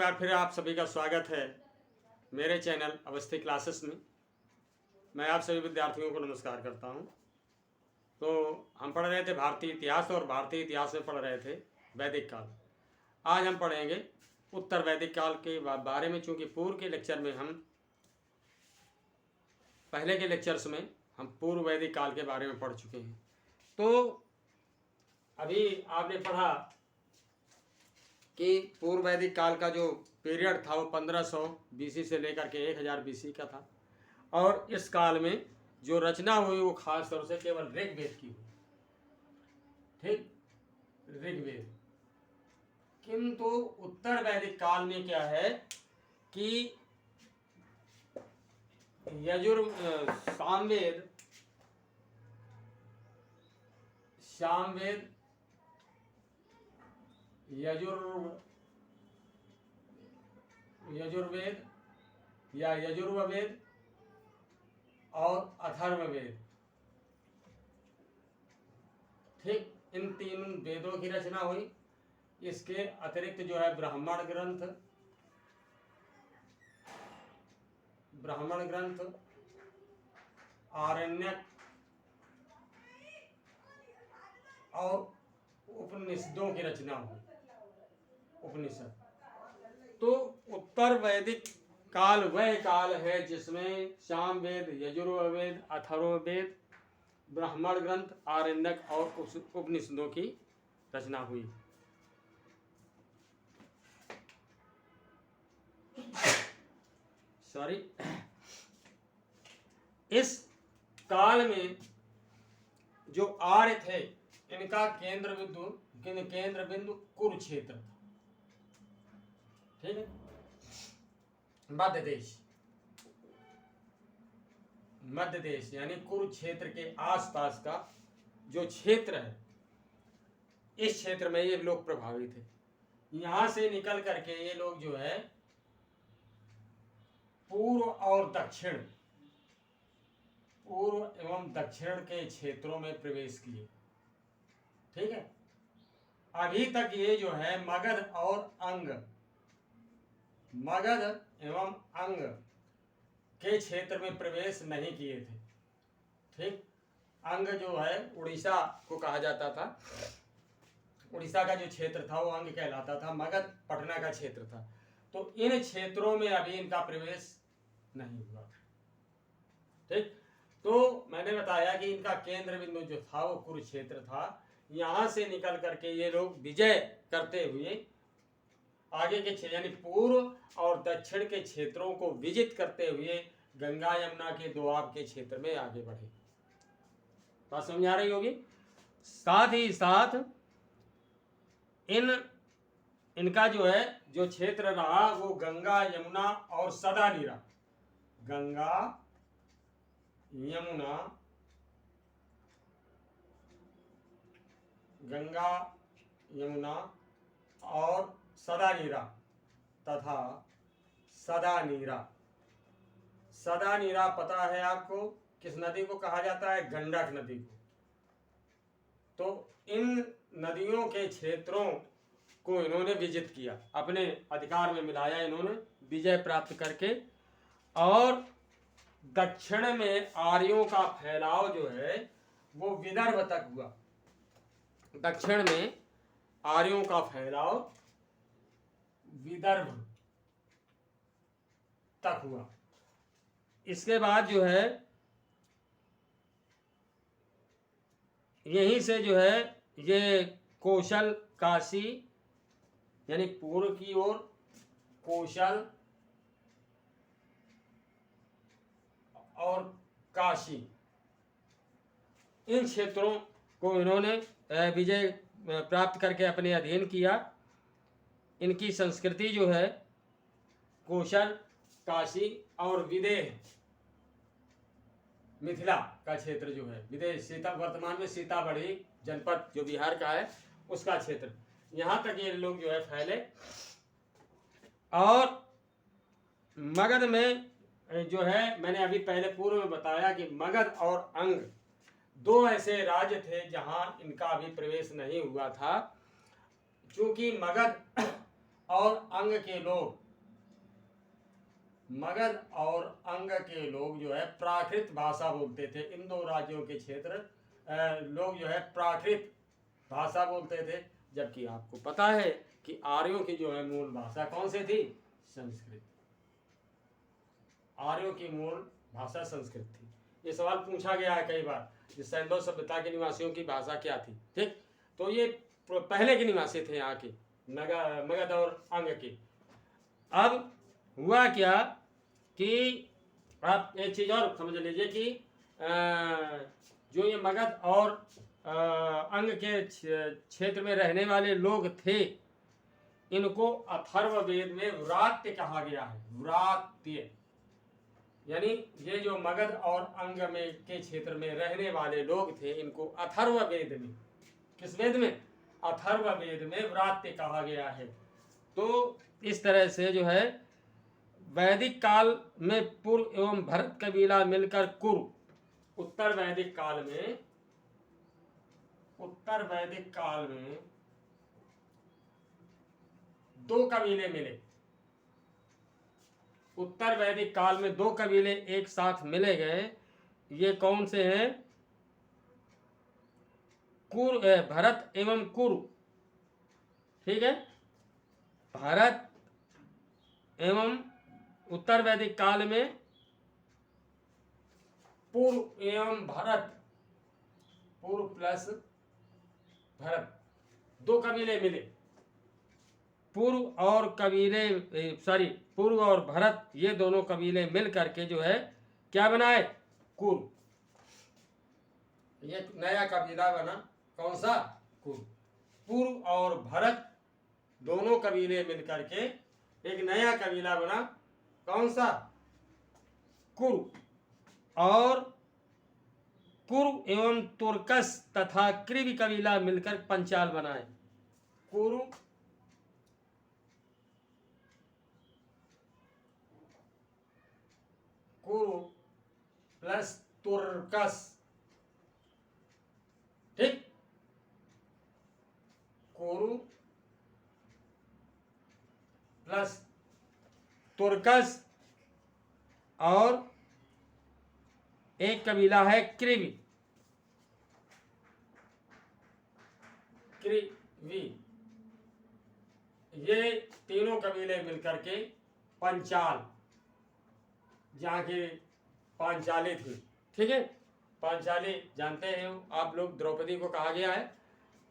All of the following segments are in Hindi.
बार फिर आप सभी का स्वागत है मेरे चैनल अवस्थी क्लासेस में। मैं आप सभी विद्यार्थियों को नमस्कार करता हूं। तो हम पढ़ रहे थे भारतीय इतिहास और भारतीय इतिहास में पढ़ रहे थे वैदिक काल। आज हम पढ़ेंगे उत्तर वैदिक काल के बारे में, चूँकि पूर्व के लेक्चर में हम पहले के लेक्चर्स में हम पूर्व वैदिक काल के बारे में पढ़ चुके हैं। तो अभी आपने पढ़ा कि पूर्व वैदिक काल का जो पीरियड था वो 1500 बीसी से लेकर के 1000 बीसी का था, और इस काल में जो रचना हुई वो खास तौर से केवल ऋग्वेद की हुई, ठीक, ऋग्वेद। किंतु उत्तर वैदिक काल में क्या है कि सामवेद, यजुर्वेद या यजुर्वेद और अथर्ववेद, ठीक, इन तीन वेदों की रचना हुई। इसके अतिरिक्त जो है ब्राह्मण ग्रंथ, आरण्यक और उपनिषदों की रचना हुई, उपनिषद। तो उत्तर वैदिक काल वह काल है जिसमें सामवेद, यजुर्वेद, अथर्ववेद, ब्राह्मण ग्रंथ, आरण्यक और उपनिषदों की रचना हुई। इस काल में जो आर्य थे इनका केंद्र बिंदु कुरुक्षेत्र था, ठीक है, मध्य देश यानी कुरुक्षेत्र के आसपास का जो क्षेत्र है, इस क्षेत्र में ये लोग प्रभावित थे। यहां से निकल करके ये लोग जो है पूर्व एवं दक्षिण के क्षेत्रों में प्रवेश किए, ठीक है। अभी तक ये जो है मगध एवं अंग के क्षेत्र में प्रवेश नहीं किए थे, ठीक। अंग जो है उड़ीसा को कहा जाता था, उड़ीसा का जो क्षेत्र था वो अंग कहलाता था, मगध पटना का क्षेत्र था। तो इन क्षेत्रों में अभी इनका प्रवेश नहीं हुआ, ठीक। तो मैंने बताया कि इनका केंद्र बिंदु जो था वो कुरुक्षेत्र था। यहां से निकल करके ये लोग विजय करते हुए आगे के यानी पूर्व और दक्षिण के क्षेत्रों को विजित करते हुए गंगा यमुना के दोआब के क्षेत्र में आगे बढ़े। बात समझ आ रही होगी। साथ ही साथ इनका जो है जो क्षेत्र रहा वो गंगा यमुना और सदा नीरा, गंगा यमुना और सदा नीरा तथा सदा नीरा पता है आपको किस नदी को कहा जाता है? गंडक नदी को। तो इन नदियों के क्षेत्रों को इन्होंने विजित किया, अपने अधिकार में मिलाया इन्होंने, विजय प्राप्त करके। और दक्षिण में आर्यों का फैलाव जो है वो विदर्भ तक हुआ। दक्षिण में आर्यों का फैलाव विदर्भ तक हुआ। इसके बाद जो है यहीं से जो है ये कौशल, काशी यानी पूर्व की ओर कौशल और काशी, इन क्षेत्रों को इन्होंने विजय प्राप्त करके अपने अधीन किया। इनकी संस्कृति जो है कौशल, काशी और विदेह, मिथिला का क्षेत्र जो है, विदेह वर्तमान में सीतामढ़ी जनपद जो बिहार का है उसका क्षेत्र, यहाँ तक ये लोग जो है फैले। और मगध में जो है मैंने अभी पहले पूर्व में बताया कि मगध और अंग दो ऐसे राज्य थे जहां इनका अभी प्रवेश नहीं हुआ था। चूंकि मगध और अंग के लोग, मगध और अंग के लोग जो है प्राकृत भाषा बोलते थे। इन दो राज्यों के क्षेत्र लोग जो है प्राकृत भाषा बोलते थे, जबकि आपको पता है कि आर्यों की जो है मूल भाषा कौन सी थी? संस्कृत। आर्यों की मूल भाषा संस्कृत थी। ये सवाल पूछा गया है कई बार, इस सैंधव सभ्यता के निवासियों की भाषा क्या थी। ठीक, तो ये पहले के निवासी थे यहाँ के, मगध और अंग के। अब हुआ क्या कि आप एक चीज और समझ लीजिए कि जो ये मगध और अंग के क्षेत्र में रहने वाले लोग थे, इनको अथर्ववेद में व्रात्य कहा गया है। व्रात्य यानी ये जो मगध और अंग में के क्षेत्र में रहने वाले लोग थे, इनको अथर्ववेद में, किस वेद में? अथर्ववेद में व्रात्य कहा गया है। तो इस तरह से जो है वैदिक काल में पूर्व एवं भरत कबीला मिलकर कुरु, उत्तर वैदिक काल में दो कबीले मिले। उत्तर वैदिक काल में दो कबीले एक साथ मिले गए। ये कौन से हैं? भरत एवं कुरु। ठीक है, भरत एवं उत्तर वैदिक काल में पूर्व एवं भरत, पूर्व प्लस भरत, दो कबीले मिले। पूर्व और भरत, ये दोनों कबीले मिल करके जो है क्या बनाए? कुरु। ये नया कबीला बना, कौन सा? कुरु। पूर्व और भरत दोनों कबीले मिलकर के एक नया कबीला बना, कौन सा? कुरु। और कुरु एवं तुर्कस तथा कृवि कबीला मिलकर पंचाल बनाए। कुरु प्लस तुर्कस। ठीक, कुरु प्लस तुर्कस और एक कबीला है कृवि। ये तीनों कबीले मिलकर के पंचाल, जहाँ की पांचाली थी। ठीक है, पांचाली जानते हैं आप लोग, द्रौपदी को कहा गया है।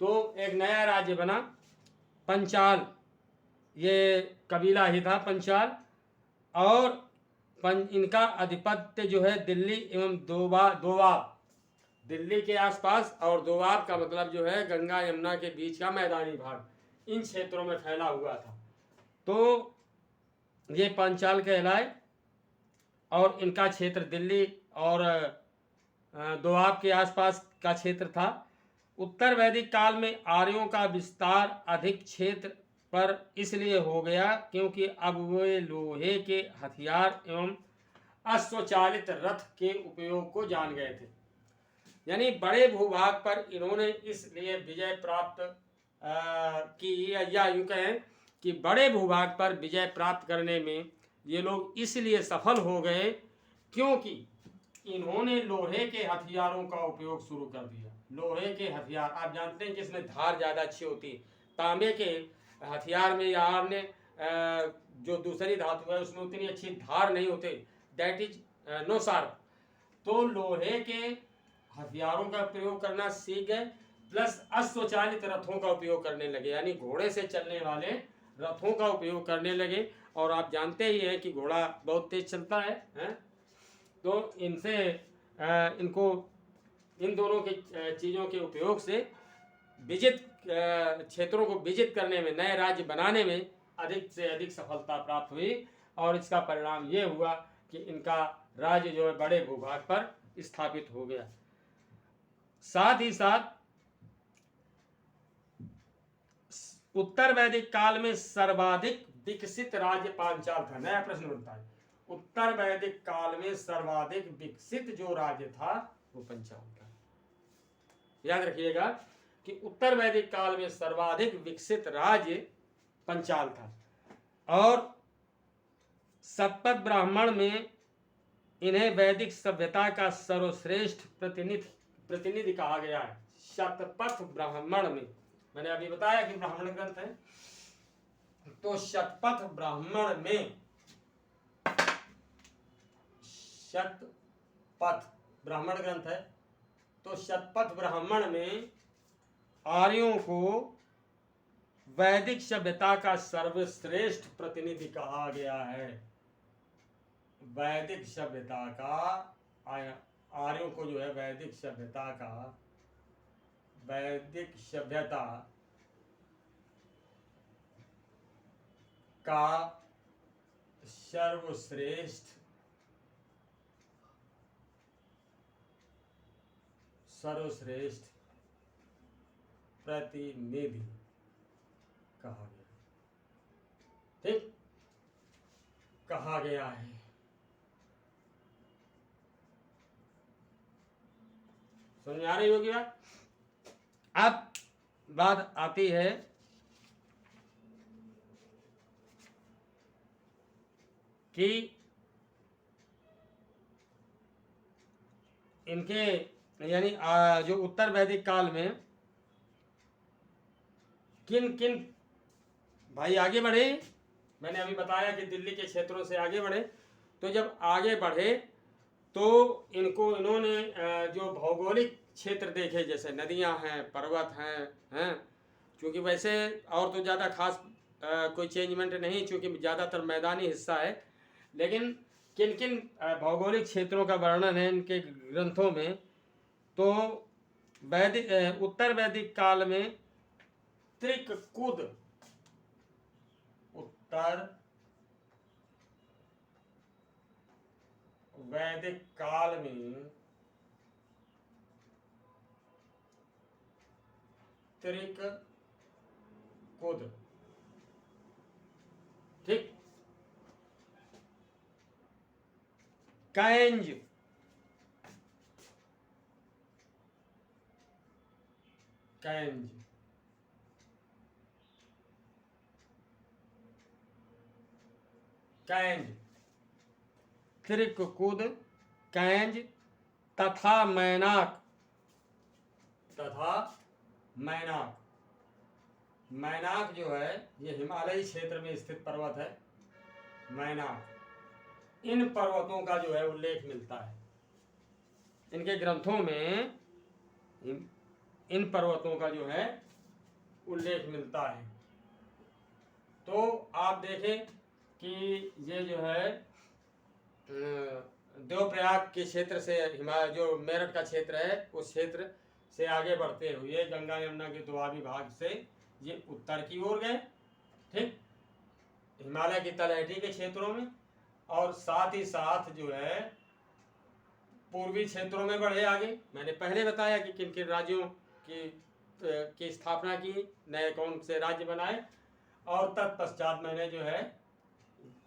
तो एक नया राज्य बना पंचाल, ये कबीला ही था पंचाल। और इनका अधिपत्य जो है दिल्ली एवं दोवाब, दिल्ली के आसपास, और दोवाब का मतलब जो है गंगा यमुना के बीच का मैदानी भाग, इन क्षेत्रों में फैला हुआ था। तो ये पंचाल कहलाए और इनका क्षेत्र दिल्ली और दोआब के आसपास का क्षेत्र था। उत्तर वैदिक काल में आर्यों का विस्तार अधिक क्षेत्र पर इसलिए हो गया क्योंकि अब वे लोहे के हथियार एवं अश्वचालित रथ के उपयोग को जान गए थे। यानी बड़े भूभाग पर इन्होंने इसलिए विजय प्राप्त की, या यूं कहें कि बड़े भूभाग पर विजय प्राप्त करने में ये लोग इसलिए सफल हो गए क्योंकि इन्होंने लोहे के हथियारों का उपयोग शुरू कर दिया। लोहे के हथियार आप जानते हैं कि इसमें धार ज़्यादा अच्छी होती है। तांबे के हथियार में या अन्य जो दूसरी धातु है उसमें उतनी अच्छी धार नहीं होती, दैट इज नो शार्प। तो लोहे के हथियारों का प्रयोग करना सीख गए, प्लस अश्वचालित रथों का उपयोग करने लगे, यानी घोड़े से चलने वाले रथों का उपयोग करने लगे। और आप जानते ही हैं कि घोड़ा बहुत तेज चलता है, तो इनसे इनको इन दोनों की चीज़ों के उपयोग से विजित क्षेत्रों को विजित करने में, नए राज्य बनाने में अधिक से अधिक सफलता प्राप्त हुई। और इसका परिणाम ये हुआ कि इनका राज्य जो है बड़े भूभाग पर स्थापित हो गया। साथ ही साथ उत्तर वैदिक काल में सर्वाधिक विकसित राज्य पांचाल था। नया प्रश्न बनता है, उत्तर वैदिक काल में सर्वाधिक विकसित जो राज्य था वो पंचाल था। याद रखिएगा कि उत्तर वैदिक काल में सर्वाधिक विकसित राज्य पंचाल था। और शतपथ ब्राह्मण में इन्हें वैदिक सभ्यता का सर्वश्रेष्ठ प्रतिनिधि कहा गया है। शतपथ ब्राह्मण में, मैंने अभी बताया कि ब्राह्मण ग्रंथ है, तो शतपथ ब्राह्मण में, शतपथ ब्राह्मण ग्रंथ है, तो शतपथ ब्राह्मण में आर्यों को वैदिक सभ्यता का सर्वश्रेष्ठ प्रतिनिधि कहा गया है। वैदिक सभ्यता का, आर्यों को जो है वैदिक सभ्यता का सर्वश्रेष्ठ प्रतिनिधि कहा गया, ठीक, कहा गया है। समझ में आ रही होगी बात। अब बात आती है कि इनके यानी जो उत्तर वैदिक काल में किन किन भाई आगे बढ़े। मैंने अभी बताया कि दिल्ली के क्षेत्रों से आगे बढ़े, तो जब आगे बढ़े तो इन्होंने जो भौगोलिक क्षेत्र देखे, जैसे नदियां हैं, पर्वत हैं, क्योंकि वैसे और तो ज़्यादा खास कोई चेंजमेंट नहीं, क्योंकि ज़्यादातर मैदानी हिस्सा है, लेकिन किन किन भौगोलिक क्षेत्रों का वर्णन है इनके ग्रंथों में। तो वैदिक उत्तर वैदिक काल में त्रिककुद, उत्तर वैदिक काल में त्रिककुद, ठीक, कैंज, कैंज, कैंज, त्रिककुद, कैंज तथा मैनाक, मैनाक जो है ये हिमालयी क्षेत्र में स्थित पर्वत है। मैनाक, इन पर्वतों का जो है उल्लेख मिलता है इनके ग्रंथों में, इन पर्वतों का जो है उल्लेख मिलता है। तो आप देखें कि ये जो है देवप्रयाग के क्षेत्र से, जो मेरठ का क्षेत्र है उस क्षेत्र से आगे बढ़ते हुए गंगा यमुना के दुआबी भाग से ये उत्तर की ओर गए, ठीक, हिमालय की तलहटी के क्षेत्रों में, और साथ ही साथ जो है पूर्वी क्षेत्रों में बढ़े आगे। मैंने पहले बताया कि किन किन राज्यों की स्थापना की, नए कौन से राज्य बनाए, और तत्पश्चात मैंने जो है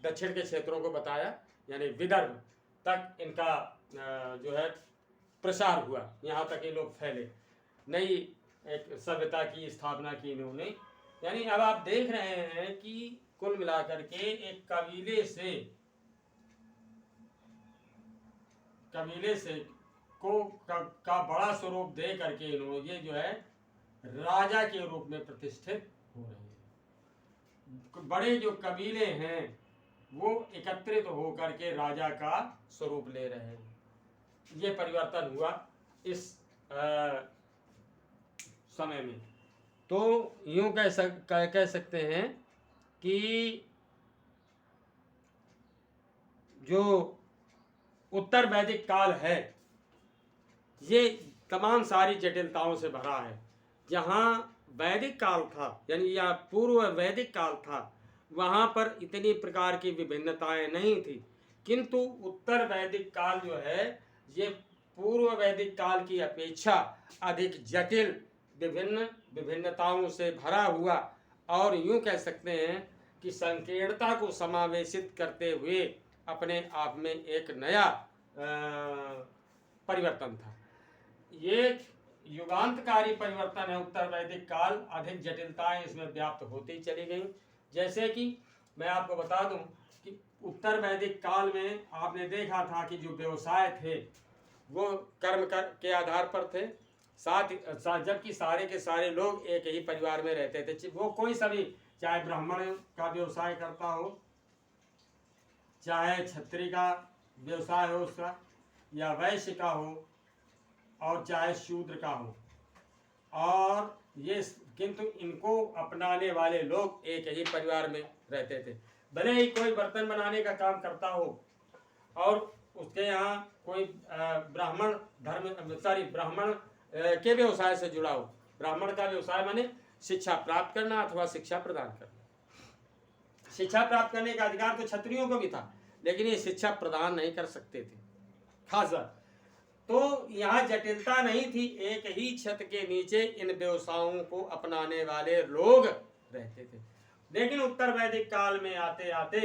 दक्षिण के क्षेत्रों को बताया, यानी विदर्भ तक इनका जो है प्रसार हुआ, यहाँ तक ये लोग फैले, नई एक सभ्यता की स्थापना की इन्होंने। यानी अब आप देख रहे हैं कि कुल मिलाकर के एक कबीले से का बड़ा स्वरूप दे करके इन्होंने ये जो है राजा के रूप में प्रतिष्ठित हो रहे हैं। बड़े जो कबीले हैं वो एकत्रित होकर के राजा का स्वरूप ले रहे हैं। ये परिवर्तन हुआ इस समय में। तो यूं कह सकते हैं कि जो उत्तर वैदिक काल है ये तमाम सारी जटिलताओं से भरा है। जहाँ वैदिक काल था, यानी या पूर्व वैदिक काल था, वहाँ पर इतनी प्रकार की विभिन्नताएं नहीं थी, किंतु उत्तर वैदिक काल जो है ये पूर्व वैदिक काल की अपेक्षा अधिक जटिल विभिन्नताओं से भरा हुआ, और यूं कह सकते हैं कि संकीर्णता को समावेशित करते हुए अपने आप में एक नया परिवर्तन था। ये युगांतकारी परिवर्तन है उत्तर वैदिक काल। अधिक जटिलताएं इसमें व्याप्त होती चली गई, जैसे कि मैं आपको बता दूं कि उत्तर वैदिक काल में आपने देखा था कि जो व्यवसाय थे वो कर्म के आधार पर थे, जबकि सारे के सारे लोग एक ही परिवार में रहते थे। वो कोई सा भी, चाहे ब्राह्मण का व्यवसाय करता हो, चाहे क्षत्रिय का व्यवसाय हो उसका, या वैश्य का हो, और चाहे शूद्र का हो, और ये किंतु इनको अपनाने वाले लोग एक ही परिवार में रहते थे। भले ही कोई बर्तन बनाने का काम करता हो और उसके यहाँ कोई ब्राह्मण ब्राह्मण के व्यवसाय से जुड़ा हो। ब्राह्मण का व्यवसाय माने शिक्षा प्राप्त करना अथवा शिक्षा प्रदान करना। शिक्षा प्राप्त करने का अधिकार तो क्षत्रियों को भी था, लेकिन ये शिक्षा प्रदान नहीं कर सकते थे खास बात। तो यहाँ जटिलता नहीं थी, एक ही छत के नीचे इन व्यवसायों को अपनाने वाले लोग रहते थे। लेकिन उत्तर वैदिक काल में आते आते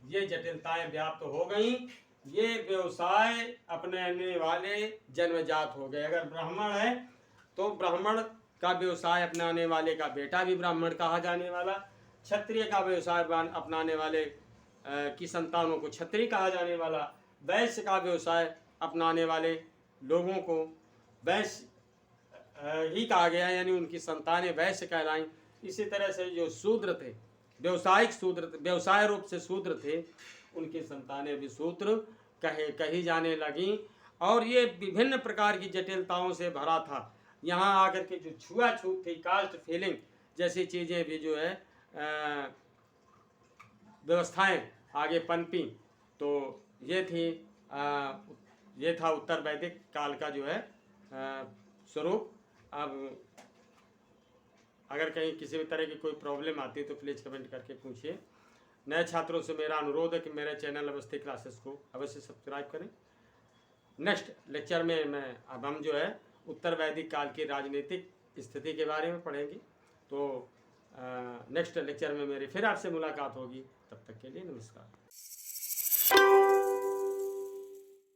ये जटिलताएं व्याप्त हो गईं। ये व्यवसाय अपनाने वाले जन्मजात हो गए। अगर ब्राह्मण है तो ब्राह्मण का व्यवसाय अपनाने वाले का बेटा भी ब्राह्मण कहा जाने वाला, क्षत्रिय का व्यवसाय अपनाने वाले की संतानों को क्षत्रिय कहा जाने वाला, वैश्य का व्यवसाय अपनाने वाले लोगों को वैश्य ही कहा गया, यानी उनकी संतानें वैश्य कहलाईं। इसी तरह से जो शूद्र थे, व्यवसायिक शूद्र, व्यवसाय रूप से शूद्र थे, उनकी संतानें भी शूद्र कही जाने लगीं। और ये विभिन्न प्रकार की जटिलताओं से भरा था। यहाँ आकर के जो छुआछूत थी, कास्ट फीलिंग जैसी चीज़ें भी जो है व्यवस्थाएं आगे पनपी। तो ये थी ये था उत्तर वैदिक काल का जो है स्वरूप। अब अगर कहीं किसी भी तरह की कोई प्रॉब्लम आती है तो प्लीज़ कमेंट करके पूछिए। नए छात्रों से मेरा अनुरोध है कि मेरे चैनल अवस्थी क्लासेस को अवश्य सब्सक्राइब करें। नेक्स्ट लेक्चर में अब हम जो है उत्तर वैदिक काल की राजनीतिक स्थिति के बारे में पढ़ेंगे। तो नेक्स्ट लेक्चर में मेरी फिर आपसे मुलाकात होगी। तब तक के लिए नमस्कार।